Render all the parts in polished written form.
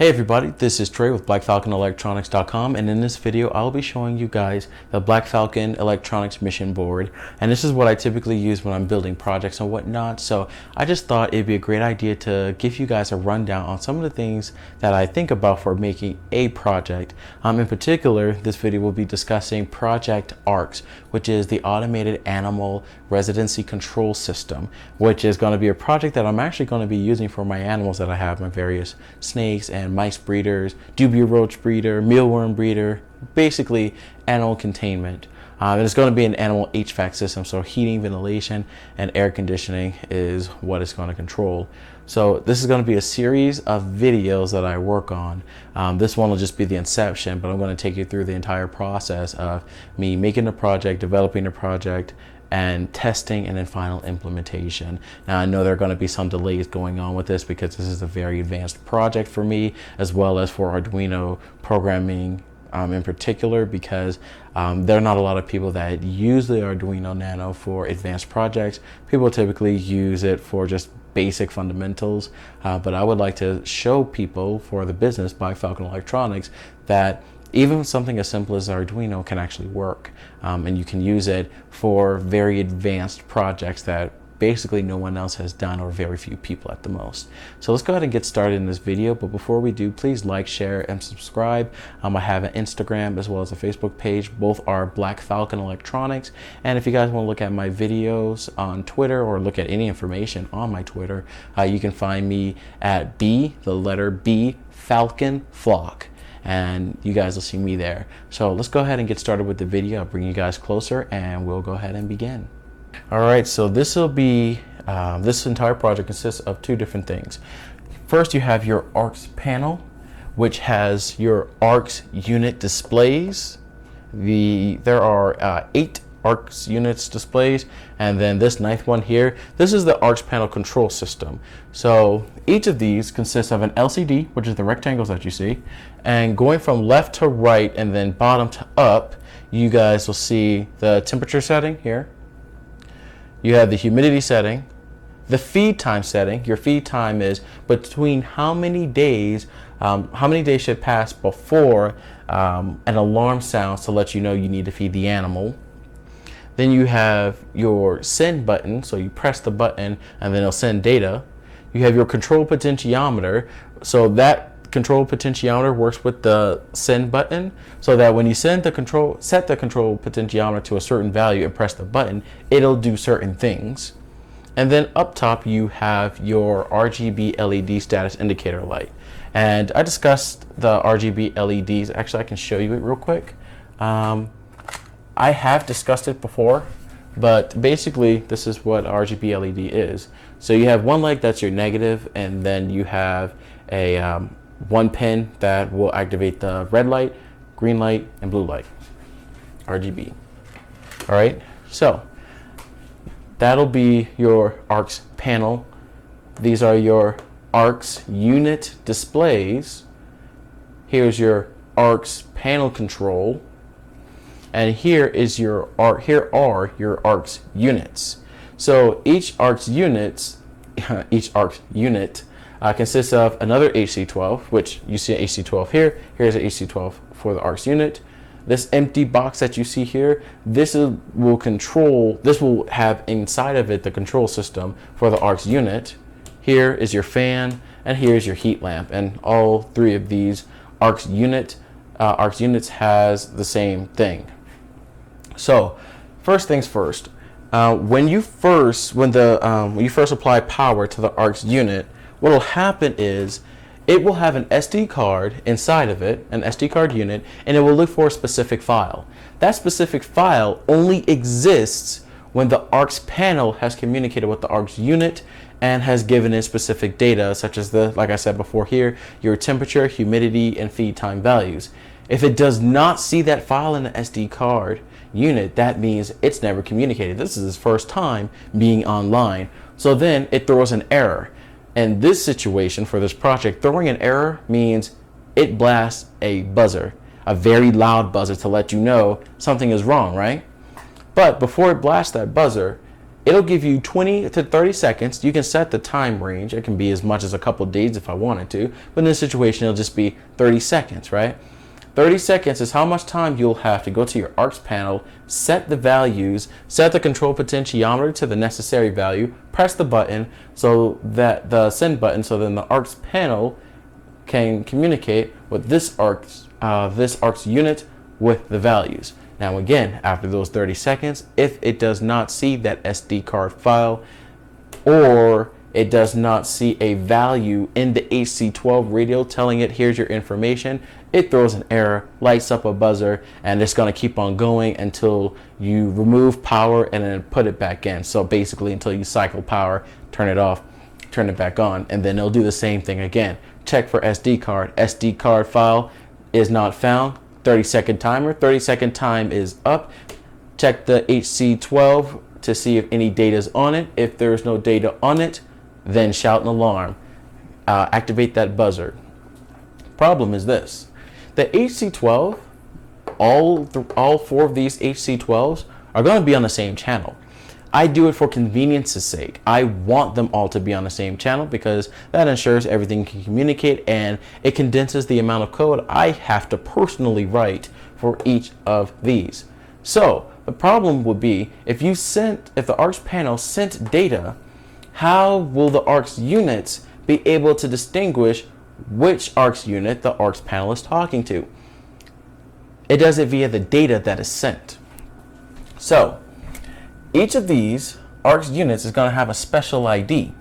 Hey everybody, this is Trey with BlackFalconElectronics.com, and in this video I'll be showing you guys the Black Falcon Electronics mission board, and this is what I typically use when I'm building projects and whatnot. So I just thought it'd be a great idea to give you guys a rundown on some of the things that I think about for making a project. In particular, this video will be discussing Project AARCS, which is the Automated Animal Residency Control System, which is going to be a project that I'm actually going to be using for my animals that I have, my various snakes and mice breeders, dubia roach breeder, mealworm breeder, basically animal containment. And it's going to be an animal HVAC system, so heating, ventilation, and air conditioning is what it's going to control. So this is going to be a series of videos that I work on. This one will just be the inception, but I'm going to take you through the entire process of me making the project, developing the project, and testing, and then final implementation. Now I know there are going to be some delays going on with this because this is a very advanced project for me, as well as for Arduino programming in particular, because there are not a lot of people that use the Arduino Nano for advanced projects. People typically use it for just basic fundamentals, but I would like to show people for the business by Falcon Electronics that even something as simple as Arduino can actually work, and you can use it for very advanced projects that basically no one else has done, or very few people at the most. So let's go ahead and get started in this video, but before we do, please like, share, and subscribe. I have an Instagram as well as a Facebook page. Both are Black Falcon Electronics, and if you guys want to look at my videos on Twitter or look at any information on my Twitter, you can find me at the letter B, Falcon Flock, and you guys will see me there. So let's go ahead and get started with the video. I'll bring you guys closer and we'll go ahead and begin. All right, so this will be, this entire project consists of two different things. First, you have your AARCS panel, which has your AARCS unit displays. There are 8 AARCS units displays, and then this 9th one here, this is the AARCS panel control system. So each of these consists of an LCD, which is the rectangles that you see, and going from left to right and then bottom to up, you guys will see the temperature setting here. You have the humidity setting, the feed time setting. Your feed time is between how many days should pass before an alarm sounds to let you know you need to feed the animal. Then you have your send button, so you press the button and then it'll send data. You have your control potentiometer, so that control potentiometer works with the send button, so that when you set the control potentiometer to a certain value and press the button, it'll do certain things. And then up top you have your RGB LED status indicator light. And I discussed the RGB LEDs. Actually, I can show you it real quick. I have discussed it before, but basically this is what RGB LED is. So you have one light that's your negative, and then you have a one pin that will activate the red light, green light, and blue light, RGB. All right, so that'll be your AARCS panel. These are your AARCS unit displays. Here's your AARCS panel control. And here are your AARCS units. So each AARCS unit consists of another HC12, which you see an HC12 here. Here's an HC12 for the AARCS unit. This empty box that you see here, this will have inside of it the control system for the AARCS unit. Here is your fan, and here's your heat lamp. And all three of these AARCS units has the same thing. So first things first, when you first apply power to the AARCS unit, what will happen is it will have an SD card inside of it, an SD card unit, and it will look for a specific file. That specific file only exists when the AARCS panel has communicated with the AARCS unit and has given it specific data, such as like I said before here, your temperature, humidity, and feed time values. If it does not see that file in the SD card unit, that means it's never communicated. This is its first time being online. So then it throws an error. In this situation for this project, throwing an error means it blasts a buzzer, a very loud buzzer to let you know something is wrong, right? But before it blasts that buzzer, It'll give you 20 to 30 seconds. You can set the time range. It can be as much as a couple days if I wanted to, but in this situation, it'll just be 30 seconds, right? 30 seconds is how much time you'll have to go to your AARCS panel, set the values, set the control potentiometer to the necessary value, press the button so that the send button, so then the AARCS panel can communicate with this AARCS unit with the values. Now again, after those 30 seconds, if it does not see that SD card file or it does not see a value in the HC12 radio telling it here's your information, it throws an error, lights up a buzzer, and it's going to keep on going until you remove power and then put it back in. So basically until you cycle power, turn it off, turn it back on, and then it'll do the same thing again. Check for SD card. SD card file is not found. 30-second timer. 30-second time is up. Check the HC12 to see if any data is on it. If there's no data on it, then shout an alarm. Activate that buzzer. Problem is this. The HC12, all four of these HC12s are going to be on the same channel. I do it for convenience's sake. I want them all to be on the same channel because that ensures everything can communicate and it condenses the amount of code I have to personally write for each of these. So the problem would be if the AARCS panel sent data, how will the AARCS units be able to distinguish which AARCS unit the AARCS panel is talking to? It does it via the data that is sent. So each of these AARCS units is going to have a special ID.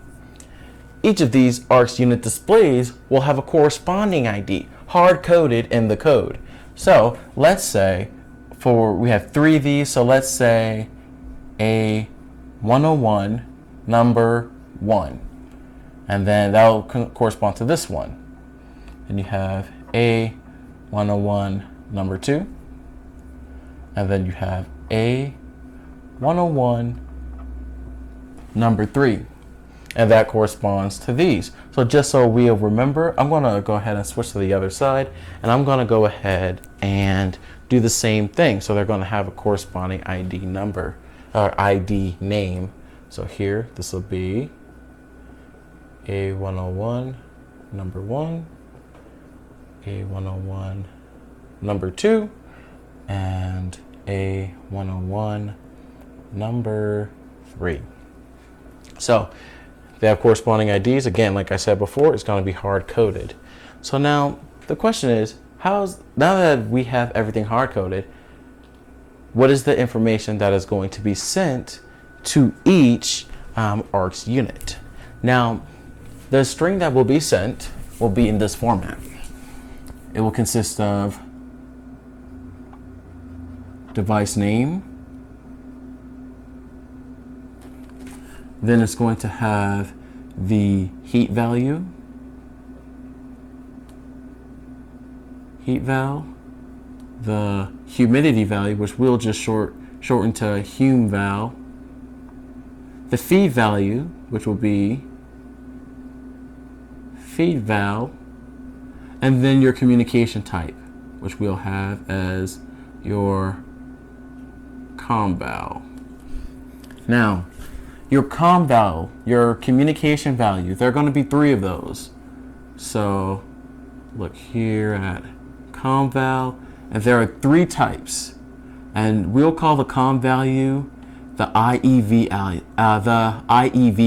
Each of these AARCS unit displays will have a corresponding ID, hard-coded in the code. So let's say we have 3 of these, so let's say A101 number 1, and then that will correspond to this one. Then you have A101 number 2, and then you have A101 number 3, and that corresponds to these. So just so we'll remember, I'm going to go ahead and switch to the other side, and I'm going to go ahead and do the same thing. So they're going to have a corresponding ID number or ID name. So here, this will be A101 number 1, A101 number 2, and A101 number 3. So they have corresponding IDs. Again, like I said before, it's going to be hard coded. So now the question is, now that we have everything hard coded, what is the information that is going to be sent to each AARCS unit? Now, the string that will be sent will be in this format. It will consist of device name, then it's going to have the heat value, heat val, the humidity value, which we'll just shorten to hum val, the feed value, which will be feed val, and then your communication type, which we'll have as your com val. Now, your com val, your communication value, there are going to be 3 of those. So look here at com val, and there are 3 types, and we'll call the com value the IEV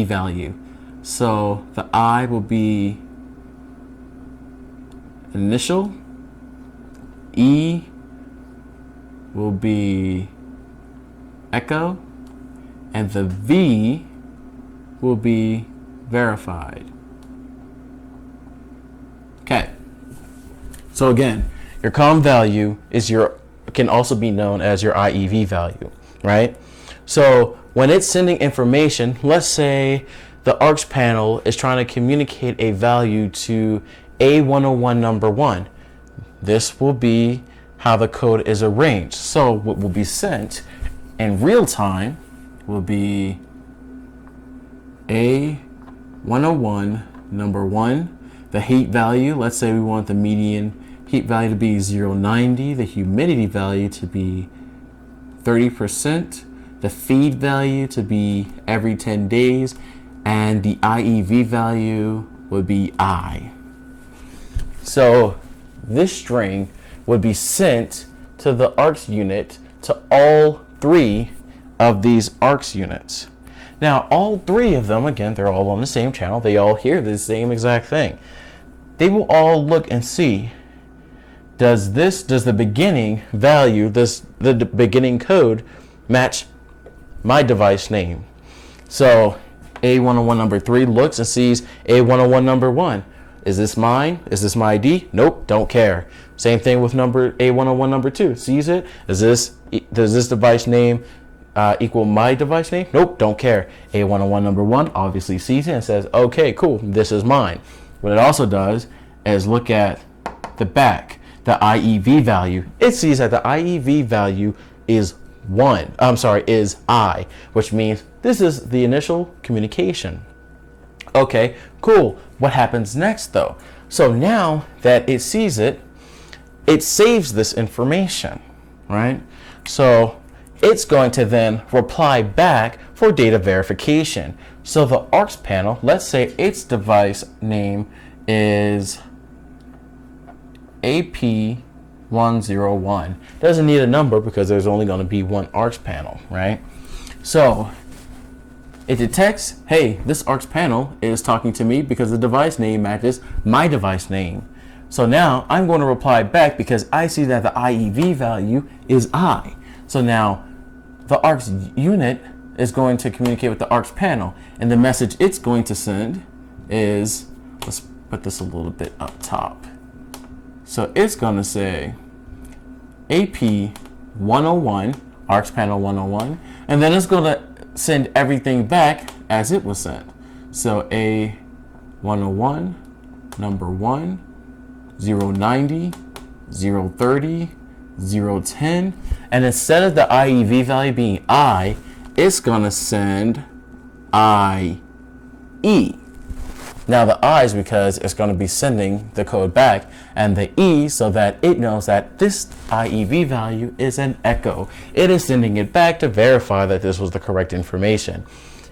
value. So the I will be initial, E will be echo, and the V will be verified. Okay. So again, your com value can also be known as your IEV value, right? So when it's sending information, let's say the AARCS panel is trying to communicate a value to A101 number 1. This will be how the code is arranged. So what will be sent in real time will be A101 number 1. The heat value, let's say we want the median heat value to be 090, the humidity value to be 30%, the feed value to be every 10 days, and the IEV value would be I. So this string would be sent to the AARCS unit, to all 3 of these AARCS units. Now, all 3 of them, again, they're all on the same channel. They all hear the same exact thing. They will all look and see, does the beginning value, the beginning code match my device name? So A101 number 3 looks and sees A101 number 1. Is this mine? Is this my ID? Nope, don't care. Same thing with number A101 number 2. Sees it. Does this device name equal my device name? Nope, don't care. A101 number 1 obviously sees it and says, okay, cool, this is mine. What it also does is look at the back, the IEV value. It sees that the IEV value is is I, which means this is the initial communication. Okay, cool. What happens next though? So now that it sees it, it saves this information, right? So it's going to then reply back for data verification. So the AARCS panel, let's say its device name is AP101. Doesn't need a number because there's only going to be one AARCS panel, right? So it detects, hey, this AARCS panel is talking to me because the device name matches my device name. So now I'm going to reply back because I see that the IEV value is I. So now the AARCS unit is going to communicate with the AARCS panel, and the message it's going to send is, let's put this a little bit up top. So it's going to say AP101, AARCS panel 101, and then it's going to send everything back as it was sent. So A101, number 1, 090, 030, 010, and instead of the IEV value being I, it's gonna send IE. Now the I is because it's gonna be sending the code back, and the E so that it knows that this IEV value is an echo. It is sending it back to verify that this was the correct information.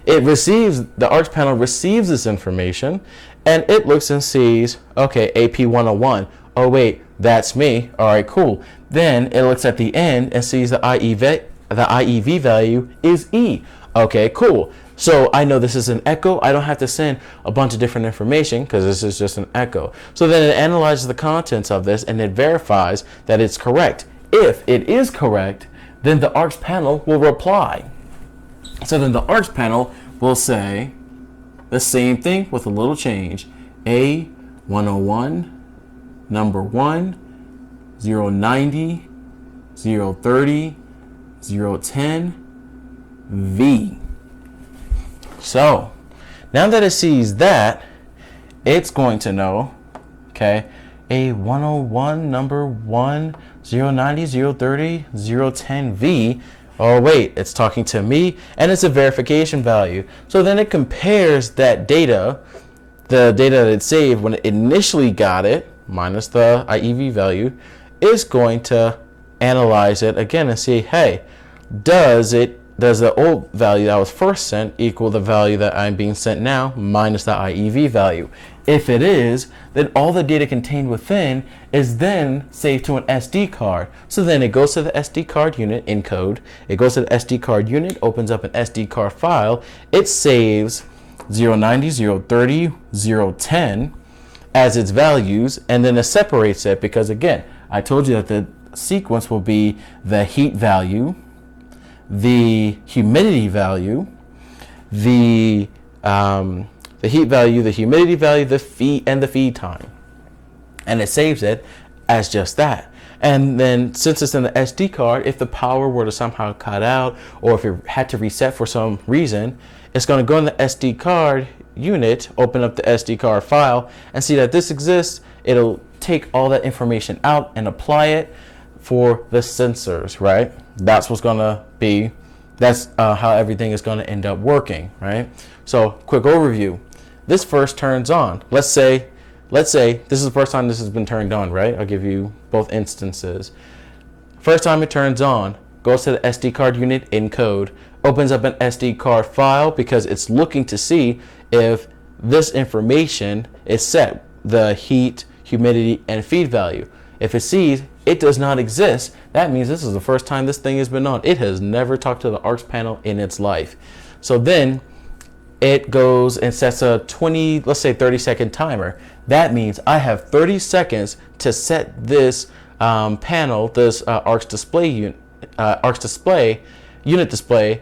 The AARCS panel receives this information, and it looks and sees, okay, AP101. Oh wait, that's me. All right, cool. Then it looks at the end and sees the IEV value is E. Okay, cool. So I know this is an echo. I don't have to send a bunch of different information because this is just an echo. So then it analyzes the contents of this and it verifies that it's correct. If it is correct, then the AARCS panel will reply. So then the AARCS panel will say the same thing with a little change. A101, number 1, 090, 030, 010, V. So now that it sees that, it's going to know, okay, A101, number 1, 090, 030, 010, V. Oh wait, it's talking to me, and it's a verification value. So then it compares that data, the data that it saved when it initially got it, minus the IEV value, is going to analyze it again and see, hey, does the old value that was first sent equal the value that I'm being sent now minus the IEV value? If it is, then all the data contained within is then saved to an SD card. So then it goes to the SD card unit in code. It goes to the SD card unit, opens up an SD card file. It saves 090, 030, 010 as its values, and then it separates it because, again, I told you that the sequence will be the heat value, the humidity value, the heat value, the humidity value, the feed, and the feed time. And it saves it as just that. And then since it's in the SD card, if the power were to somehow cut out, or if it had to reset for some reason, it's going to go in the SD card unit, open up the SD card file, and see that this exists. It'll take all that information out and apply it for the sensors, right? That's what's going to be, that's how everything is going to end up working, right? So quick overview. This first turns on. Let's say this is the first time this has been turned on, right? I'll give you both instances. First time it turns on, goes to the SD card unit in code, opens up an SD card file because it's looking to see if this information is set, the heat, humidity, and feed value. If it sees it does not exist, that means this is the first time this thing has been on. It has never talked to the AARCS panel in its life. So then it goes and sets a 20, let's say 30-second timer. That means I have 30 seconds to set this panel, this AARCS display unit, unit display.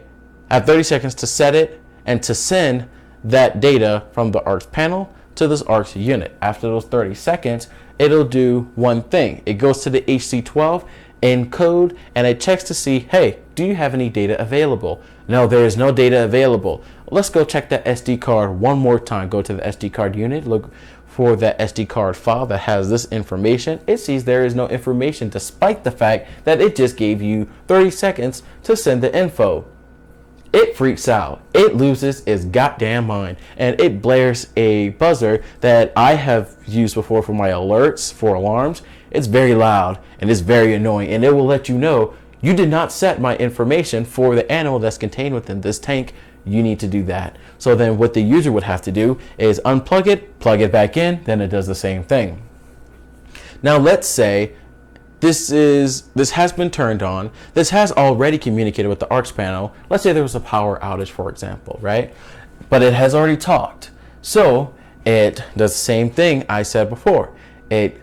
I have 30 seconds to set it and to send that data from the AARCS panel to this AARCS unit. After those 30 seconds, it'll do one thing. It goes to the HC12 encode and it checks to see, hey, do you have any data available? No, there is no data available. Let's go check that SD card one more time. Go to the SD card unit, look for that SD card file that has this information. It sees there is no information despite the fact that it just gave you 30 seconds to send the info. It freaks out. It loses its goddamn mind and it blares a buzzer that I have used before for my alerts, for alarms. It's very loud and it's very annoying, and it will let you know you did not set my information for the animal that's contained within this tank. You need to do that. So then what the user would have to do is unplug it, plug it back in, then it does the same thing. Now let's say this has been turned on. This has already communicated with the AARCS panel. Let's say there was a power outage, for example, right? But it has already talked. So it does the same thing I said before. It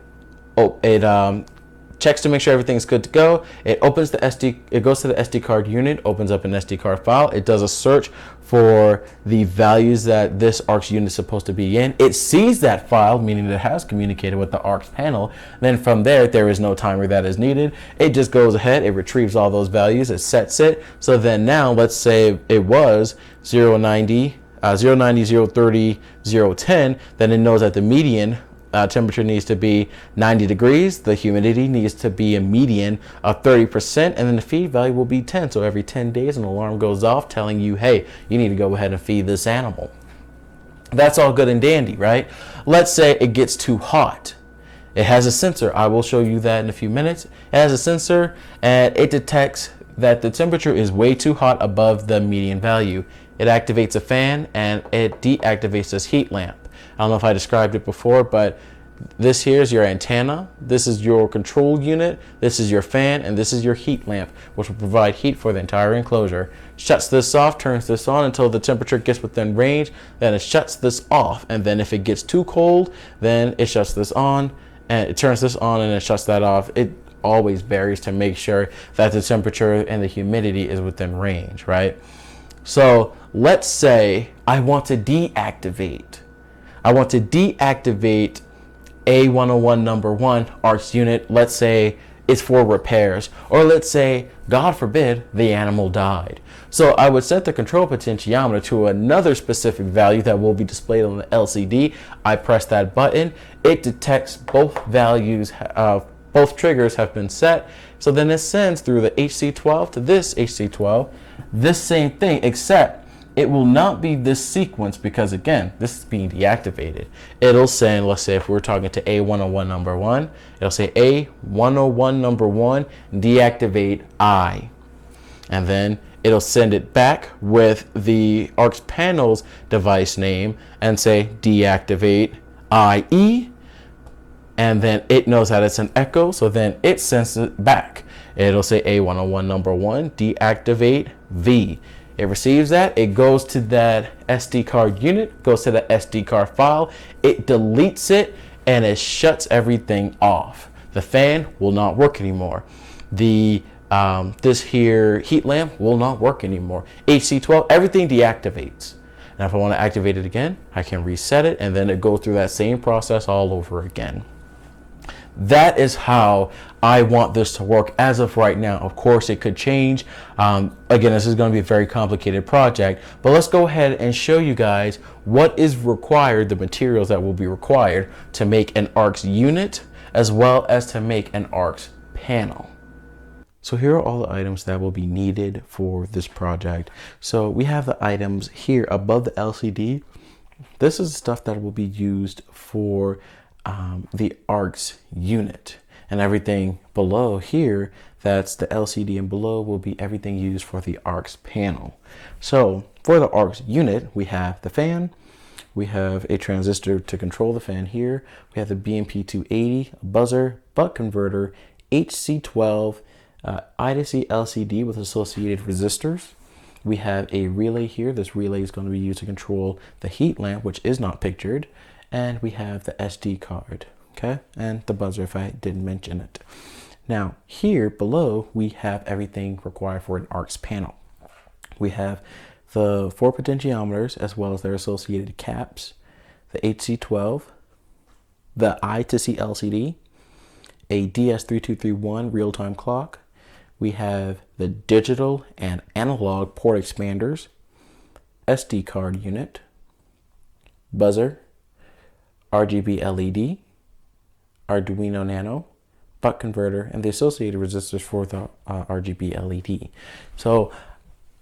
checks to make sure everything's good to go. It opens it goes to the SD card unit, opens up an SD card file. It does a search for the values that this AARCS unit is supposed to be in. It sees that file, meaning that it has communicated with the AARCS panel. Then from there is no timer that is needed. It just goes ahead, it retrieves all those values, it sets it. So then now let's say it was 090, 030, 010, then it knows that the median temperature needs to be 90 degrees. The humidity needs to be a median of 30%, and then the feed value will be 10. So every 10 days an alarm goes off telling you, hey, you need to go ahead and feed this animal. That's all good and dandy, right? Let's say it gets too hot. It has a sensor. I will show you that in a few minutes. It has a sensor and it detects that the temperature is way too hot above the median value. It activates a fan and it deactivates this heat lamp. I don't know if I described it before, but this here is your antenna, this is your control unit, this is your fan, and this is your heat lamp, which will provide heat for the entire enclosure. Shuts this off, turns this on until the temperature gets within range, then it shuts this off, and then if it gets too cold, then it shuts this on, and it turns this on and it shuts that off. It always varies to make sure that the temperature and the humidity is within range, right? So let's say I want to deactivate A101 number 1 AARCS unit. Let's say it's for repairs, or let's say, God forbid, the animal died. So I would set the control potentiometer to another specific value that will be displayed on the LCD. I press that button. It detects both values, both triggers have been set. So then it sends through the HC12 to this HC12, this same thing, except it will not be this sequence because, again, this is being deactivated. It'll send, let's say if we're talking to A101 number 1, it'll say A101 number 1, deactivate I. And then it'll send it back with the AARCS panel's device name and say deactivate IE. And then it knows that it's an echo, so then it sends it back. It'll say A101 number 1, deactivate V. It receives that, it goes to that SD card unit, goes to the SD card file, it deletes it, and it shuts everything off. The fan will not work anymore. The this here heat lamp will not work anymore. HC12, everything deactivates. Now if I want to activate it again, I can reset it, and then it goes through that same process all over again. That is how I want this to work as of right now. Of course, it could change. Again, this is going to be a very complicated project, but let's go ahead and show you guys what is required, the materials that will be required to make an AARCS unit, as well as to make an AARCS panel. So here are all the items that will be needed for this project. So we have the items here above the LCD. This is stuff that will be used for the AARCS unit. and everything below here, that's the LCD and below, will be everything used for the AARCS panel. So for the AARCS unit, we have the fan, we have a transistor to control the fan here, we have the BMP280, a buzzer, buck converter, HC12, I to C LCD with associated resistors. We have a relay here. This relay is going to be used to control the heat lamp, which is not pictured. And we have the SD card, okay? And the buzzer, if I didn't mention it. Now, here below, we have everything required for an AARCS panel. We have the 4 potentiometers, as well as their associated caps, the HC12, the I to C LCD, a DS3231 real-time clock. We have the digital and analog port expanders, SD card unit, buzzer, RGB LED, Arduino Nano, buck converter, and the associated resistors for the RGB LED. So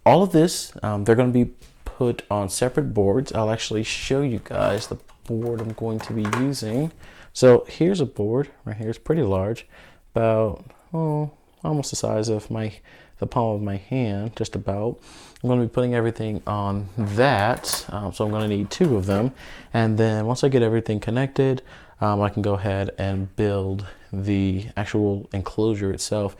all of this, they're going to be put on separate boards. I'll actually show you guys the board I'm going to be using. So here's a board right here. It's pretty large, about almost the size of the palm of my hand, just about. I'm going to be putting everything on that, so I'm going to need 2 of them. And then once I get everything connected, I can go ahead and build the actual enclosure itself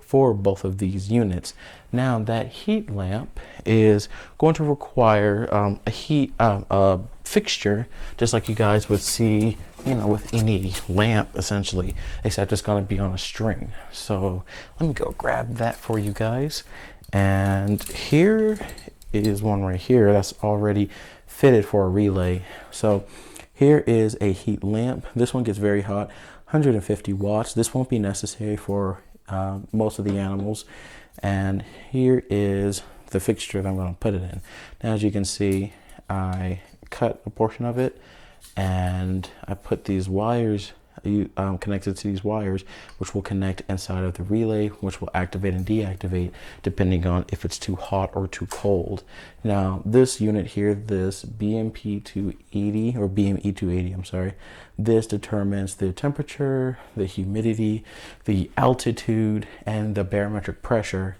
for both of these units. Now that heat lamp is going to require a fixture, just like you guys would see, with any lamp essentially, except it's going to be on a string. So let me go grab that for you guys. And here is one right here that's already fitted for a relay. So here is a heat lamp. This one gets very hot, 150 watts. This won't be necessary for most of the animals. And here is the fixture that I'm going to put it in. Now, as you can see, I cut a portion of it and I put these wires connected to these wires, which will connect inside of the relay, which will activate and deactivate depending on if it's too hot or too cold. Now this unit here, this BMP280 or BME280, I'm sorry, this determines the temperature, the humidity, the altitude, and the barometric pressure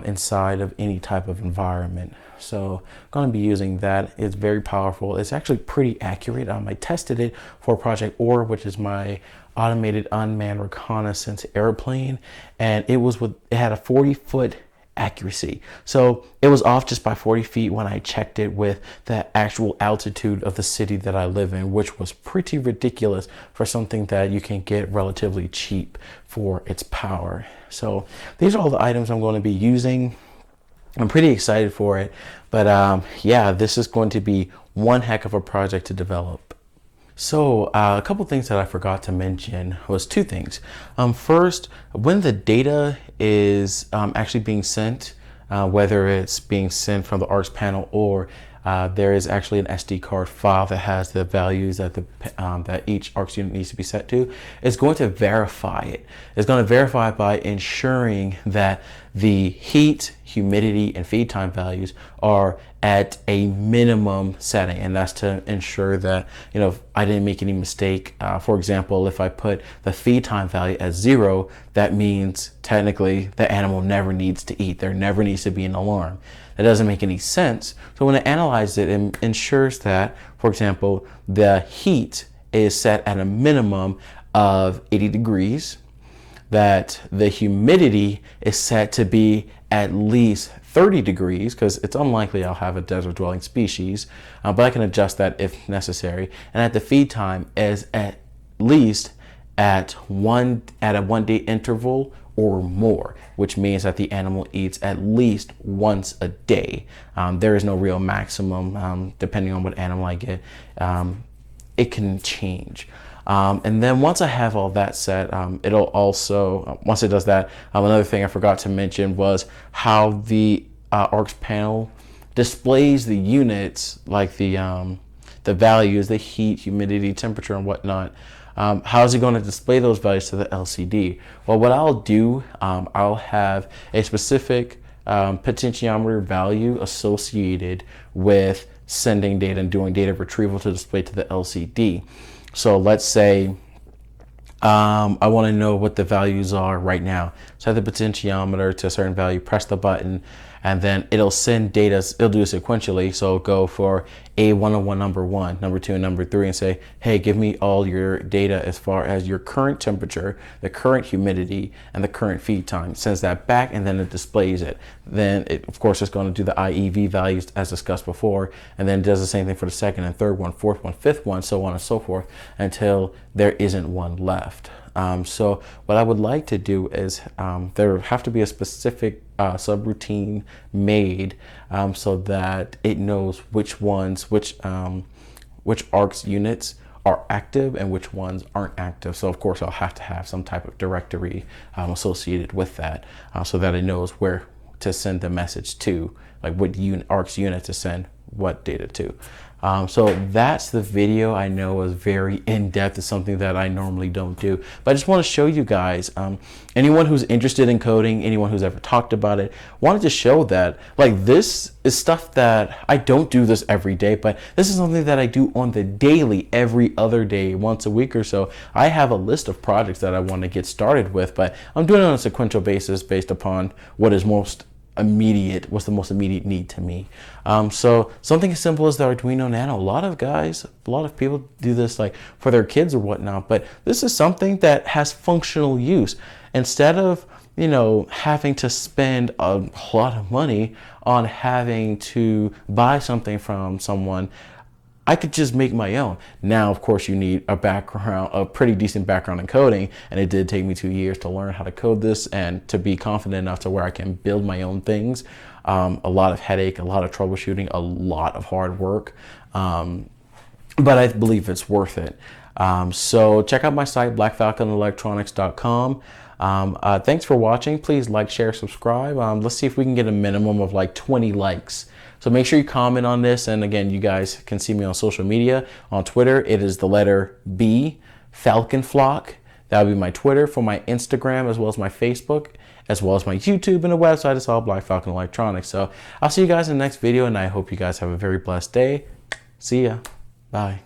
inside of any type of environment. So I'm going to be using that. It's very powerful. It's actually pretty accurate. I tested it for Project Orb, which is my automated unmanned reconnaissance airplane, and it had a 40-foot accuracy. So it was off just by 40 feet when I checked it with the actual altitude of the city that I live in, which was pretty ridiculous for something that you can get relatively cheap for its power. So these are all the items I'm going to be using. I'm pretty excited for it, but yeah, this is going to be one heck of a project to develop. So a couple things that I forgot to mention was 2 things. First, when the data is actually being sent, whether it's being sent from the AARCS panel or there is actually an SD card file that has the values that that each AARCS unit needs to be set to, it's going to verify it. It's going to verify it by ensuring that the heat, humidity, and feed time values are at a minimum setting, and that's to ensure that I didn't make any mistake. For example, if I put the feed time value at 0, that means technically the animal never needs to eat. There never needs to be an alarm. That doesn't make any sense. So when it analyzes it, it ensures that, for example, the heat is set at a minimum of 80 degrees, that the humidity is set to be at least 30 degrees, because it's unlikely I'll have a desert dwelling species, but I can adjust that if necessary. And that the feed time is at least at a 1-day interval or more, which means that the animal eats at least once a day. There is no real maximum, depending on what animal I get. It can change. And then once I have all that set, it'll also, once it does that, another thing I forgot to mention was how the AARCS panel displays the units, like the values, the heat, humidity, temperature, and whatnot. How is it going to display those values to the LCD? Well, what I'll do, I'll have a specific potentiometer value associated with sending data and doing data retrieval to display to the LCD. So let's say I want to know what the values are right now. Set the potentiometer to a certain value, press the button, and then it'll send data. It'll do it sequentially. So it'll go for A101 number 1, number 2, and number 3, and say, hey, give me all your data as far as your current temperature, the current humidity, and the current feed time. It sends that back, and then it displays it. Then it, of course, it's going to do the IEV values as discussed before, and then it does the same thing for the second and third one, fourth one, fifth one, so on and so forth, until there isn't one left. So what I would like to do is there have to be a specific subroutine made so that it knows which ones, which AARCS units are active and which ones aren't active. So of course I'll have to have some type of directory associated with that so that it knows where to send the message to, like what AARCS unit to send what data to. So that's the video. I know is very in-depth. It's something that I normally don't do, but I just want to show you guys, anyone who's interested in coding, anyone who's ever talked about it, wanted to show that like this is stuff that I don't do this every day, but this is something that I do on the daily, every other day, once a week or so. I have a list of projects that I want to get started with, but I'm doing it on a sequential basis based upon what is most immediate, what's the most immediate need to me. So something as simple as the Arduino Nano, a lot of people do this like for their kids or whatnot, but this is something that has functional use. Instead of, you know, having to spend a lot of money on having to buy something from someone, I could just make my own. Now, of course, you need a background, a pretty decent background in coding, and it did take me 2 years to learn how to code this and to be confident enough to where I can build my own things. A lot of headache, a lot of troubleshooting, a lot of hard work, but I believe it's worth it. So check out my site, blackfalconelectronics.com. Thanks for watching. Please like, share, subscribe. Let's see if we can get a minimum of like 20 likes. So make sure you comment on this. And again, you guys can see me on social media. On Twitter, it is the letter B, Falcon Flock. That would be my Twitter. For my Instagram, as well as my Facebook, as well as my YouTube and the website, it's all Black Falcon Electronics. So I'll see you guys in the next video, and I hope you guys have a very blessed day. See ya. Bye.